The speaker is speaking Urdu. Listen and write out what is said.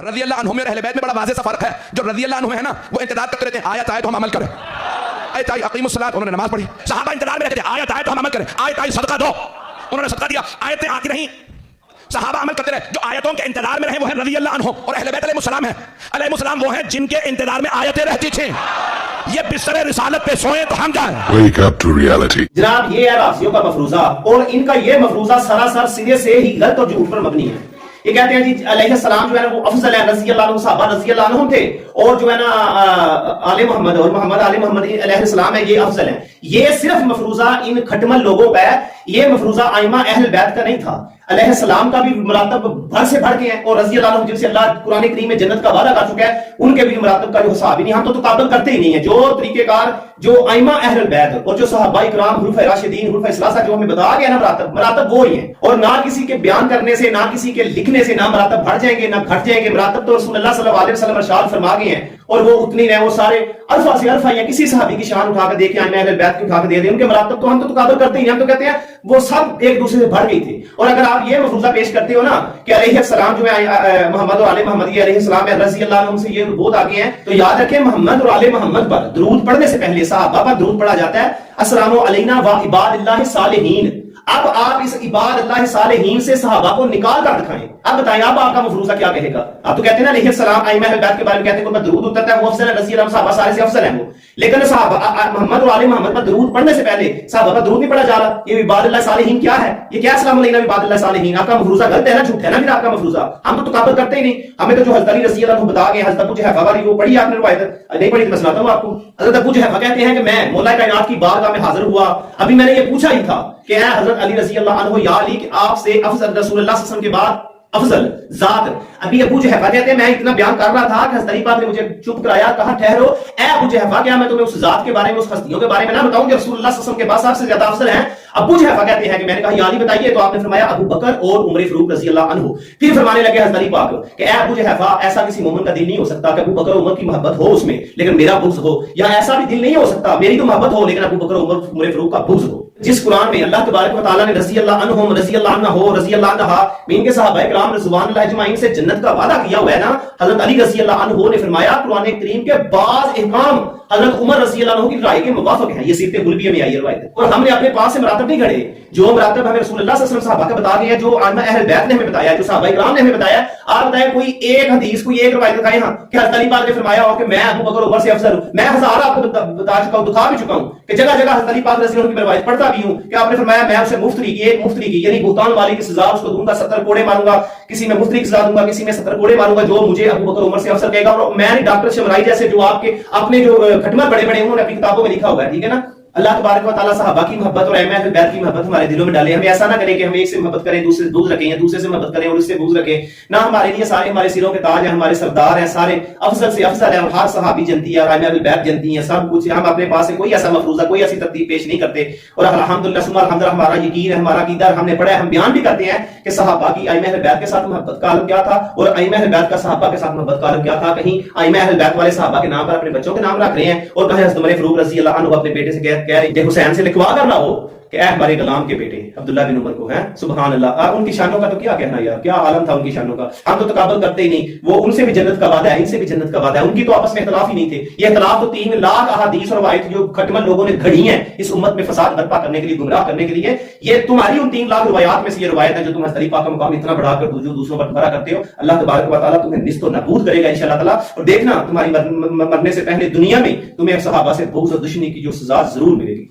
رضی اللہ عنہم اور اہل بیت میں بڑا واضح سا فرق ہے. جو رضی اللہ عنہم ہے نا وہ انتظار کرتے رہتے ہیں آیت آئے تو ہم عمل کریں, آیت آئی اقیم الصلاۃ انہوں نے نماز پڑھی. صحابہ انتظار میں رہتے تھے آیت آئے تو ہم عمل کریں, آیت آئی صدقہ دو انہوں نے صدقہ دیا. آیتیں آتی رہیں صحابہ عمل کرتے رہے. جو آیتوں کے انتظار میں رہے وہ ہیں رضی اللہ عنہم اور اہل بیت علیہ السلام ہیں. علیہ السلام وہ ہیں جن کے انتظار میں آیتیں رہتی تھیں. یہ بستر رسالت پہ سوئیں تو ہم جائیں. Wake up to reality. جناب یہ ہے رافضیوں کا مفروضہ, اور ان کا یہ مفروضہ سراسر سرے سے ہی غلط اور جھوٹ پر مبنی ہے. یہ کہتے ہیں جی علیہ السلام جو ہے نا وہ افضل ہے, رضی اللہ عنہ صحابہ رضی اللہ عنہم تھے, اور جو ہے نا آل محمد اور محمد آل محمد علیہ السلام ہے یہ افضل ہے. یہ صرف مفروضہ ان کھٹمل لوگوں کا ہے, یہ مفروضہ ائمہ اہل بیت کا نہیں تھا. علیہ السلام کا بھی مراتب بڑھ سے بڑھ کے ہیں, اور رضی اللہ عنہ جن سے اللہ قرآن کریم میں جنت کا وعدہ کر چکا ہے ان کے بھی مراتب کا جو حساب ہی نہیں. ہم تو تقابل کرتے ہی نہیں ہیں. جو طریقہ کار جو ائمہ اہل بیت اور جو صحابہ کرام خلفائے راشدین خلفائے ثلاثہ جو ہمیں بتا گئے نا مراتب وہ ہی ہیں, اور نہ کسی کے بیان کرنے سے نہ کسی کے لکھنے سے نہ مراتب بڑھ جائیں گے نہ گھٹ جائیں گے. مراتب تو رسول اللہ صلی اللہ علیہ وسلم ارشاد فرما گئے ہیں, اور وہ اتنی رہے, وہ سارے الفا سے الفا ہیں. کسی صحابی کی شان اٹھا کے دیکھیں ائمہ اہل بیت کی اٹھا کے دے دیں, ان کے مراتب تو ہم تو تقابل کرتے ہی نہیں. ہم تو کہتے ہیں وہ سب ایک دوسرے سے بڑھ گئی تھے. اور اگر آپ یہ مفروضہ پیش کرتے ہو نا کہ علیہ السلام جو ہے محمد اور آل محمد علیہ السلام رضی اللہ عنہ سے یہ بہت آگے ہیں, تو یاد رکھیں محمد اور آل محمد پر درود پڑھنے سے پہلے صحابہ پر درود پڑھا جاتا ہے السلام علینا و عباد اللہ صالحین. اب آپ اس عباد اللہ صالحین سے صحابہ کو نکال کر دکھائیں. اب بتائیں اب آپ کا مفروضہ کیا کہے گا؟ آپ تو کہتے ہیں نا علیہ السلام ائمہ اہل بیت کے بارے میں کہتے ہیں کہ درود اترتا ہے وہ افضل ہے, رضی اللہ عنہ صحابہ سارے سے افضل ہیں وہ, لیکن صحابہ محمد اور آل محمد پر درود پڑھنے سے پہلے صحابہ پر درود نہیں پڑھا جا رہا. یہ عباد اللہ صالحین کیا ہے؟ یہ کیا السلام علینا عباد اللہ صالحین؟ آپ کا مفروضہ غلط ہے نا, جھوٹ ہے نا پھر آپ کا مفروضہ. ہم تو تقابل کرتے ہی نہیں. ہمیں تو جو حضرت علی رضی اللہ عنہ بتا گئے, حضرت ابو جہیفہ والی وہ پڑھی آپ نے روایت نہیں پڑھی تو میں سناتا ہوں آپ کو. حضرت ابو جہیفہ کہتے ہیں کہ میں مولا کائنات کی بارگاہ میں حاضر ہوا, ابھی میں نے یہ پوچھا ہی تھا کہ اے حضرت علی رضی اللہ عنہ یا علی کہ آپ سے افضل رسول اللہ صلی اللہ علیہ وسلم کے بعد افضل ذات. ابھی ابو جہیفہ کہتے ہیں میں اتنا بیان کر رہا تھا کہ حضرت علی پاک نے مجھے چپ کرایا, کہا ٹھہرو اے ابو جہیفہ کیا میں تمہیں اس ذات کے بارے میں اس ہستیوں کے بارے میں نہ بتاؤں کہ رسول اللہ صلی اللہ علیہ وسلم کے بعد سب سے زیادہ افضل ہیں؟ ابو جہیفہ کہتے ہیں کہ میں نے کہا یا علی بتائیے, تو آپ نے فرمایا ابو بکر اور عمر فاروق رضی اللہ عنہ. پھر فرمانے لگے حضرت علی پاک کہ اے ابو جہیفہ ایسا کسی مومن کا دل نہیں ہو سکتا کہ ابو بکر اور عمر کی محبت ہو اس میں لیکن میرا بغض ہو, یا ایسا بھی دل نہیں ہو سکتا میری تو محبت ہو لیکن ابو بکر اور عمر فاروق کا بغض ہو. جس قرآن میں اللہ تبارک و تعالیٰ نے رضی اللہ عنہم رضی اللہ عنہ ہو رضی اللہ عنہا میں ان کے صحابہ کرام رضوان اللہ اجمعین سے جنت کا وعدہ کیا ہوا ہے نا, حضرت علی رضی اللہ عنہ نے فرمایا قرآن کریم کے بعض احکام حضرت عمر رضی اللہ عنہ کی رائے کے موافق ہیں. یہ سیرت قلبیہ میں آئی ہے روایت, اور ہم نے اپنے پاس سے مراتب نہیں گھڑے. جو مراتب ہمیں رسول اللہ صلی اللہ علیہ وسلم صحابہ کا بتا گئے ہیں, جو ائمہ اہل بیت نے ہمیں بتایا, جو صحابہ کرام نے ہمیں بتایا. آپ بتائیں کوئی ایک حدیث کوئی ایک روایت دکھائیں ہاں کہ حضرت علی پاک نے فرمایا ہو کہ میں ابو بکر عمر سے افضل ہوں. میں ہزار آپ کو بتا چکا ہوں, دکھا بھی چکا ہوں کہ جگہ جگہ حضرت علی پاک رضی اللہ عنہ کی روایت پڑھتا بھی ہوں کہ آپ نے فرمایا میں اسے مفتری کی ایک مفتری کی یعنی بہتان والی کی سزا اس کو دوں گا, 70 کوڑے ماروں گا, کسی میں مفتری کی سزا دوں گا, کسی میں 70 کوڑے ماروں گا جو مجھے ابو بکر عمر سے افضل کہے گا. اور میں نے ڈاکٹر شمرائی جیسے جو آپ کے اپنے جو کھٹمل بڑے بڑے انہوں نے اپنی کتابوں میں لکھا ہوا ہے, ٹھیک ہے نا. اللہ تبارک و تعالیٰ صحابہ کی محبت اور ائمہ اہل بیت کی محبت ہمارے دلوں میں ڈالے. ہمیں ایسا نہ کریں کہ ہم ایک سے محبت کریں دوسرے سے بغض رکھیں, یا دوسرے سے محبت کریں اور اس سے بغض رکھیں. نہ, ہمارے لیے سارے ہمارے سروں کے تاج ہیں, ہمارے سردار ہیں, سارے افضل سے افضل ہیں, اور ہر صحابی جنتی ہے, ائمہ اہل بیت جنتی ہیں, سب کچھ. ہم اپنے پاس سے کوئی ایسا مفروضہ کوئی ایسی ترتیب پیش نہیں کرتے. اور الحمدللہ ثم الحمدللہ ہمارا یقین ہے, ہمارا عقیدہ, ہم نے پڑھا ہے, ہم بیان بھی کرتے ہیں کہ صحابہ کی ائمہ اہل بیت کے ساتھ محبت کا عالم کیا تھا اور ائمہ اہل بیت کا صحابہ کے ساتھ محبت کا عالم کیا تھا. کہیں ائمہ اہل بیت والے صحابہ کے نام پر اپنے بچوں کے نام رکھ رہے ہیں, اور کہیں حضرت عمر فاروق رضی اللہ عنہ اپنے بیٹے سے کہہ رہے ہیں حسین سے لکھوا کر لاؤ کہ اے ہمارے غلام کے بیٹے عبداللہ بن عمر کو ہیں. سبحان اللہ, ان کی شانوں کا تو کیا کہنا یار, کیا عالم تھا ان کی شانوں کا. ہم تو تقابل کرتے ہی نہیں. وہ ان سے بھی جنت کا وعدہ ہے, ان سے بھی جنت کا وعدہ ہے. ان کی تو آپس میں اختلاف ہی نہیں تھے. یہ اختلاف تو 3 لاکھ احادیث اور روایت جو کھٹمل لوگوں نے گھڑی ہیں اس امت میں فساد برپا کرنے کے لیے, گمراہ کرنے کے لیے. یہ تمہاری ان 3 لاکھ روایات میں سے یہ روایت ہے جو تم حضرت علی پاک کا مقام اتنا بڑھا کر دوسروں پر بڑا کرتے ہو. اللہ تبارک و تعالیٰ تمہیں نست و نابود کرے گا انشاءاللہ تعالیٰ. اور دیکھنا تمہاری مرنے سے پہلے دنیا میں تمہیں صحابہ سے بغض اور دشمنی کی جو سزا ضرور ملے گی.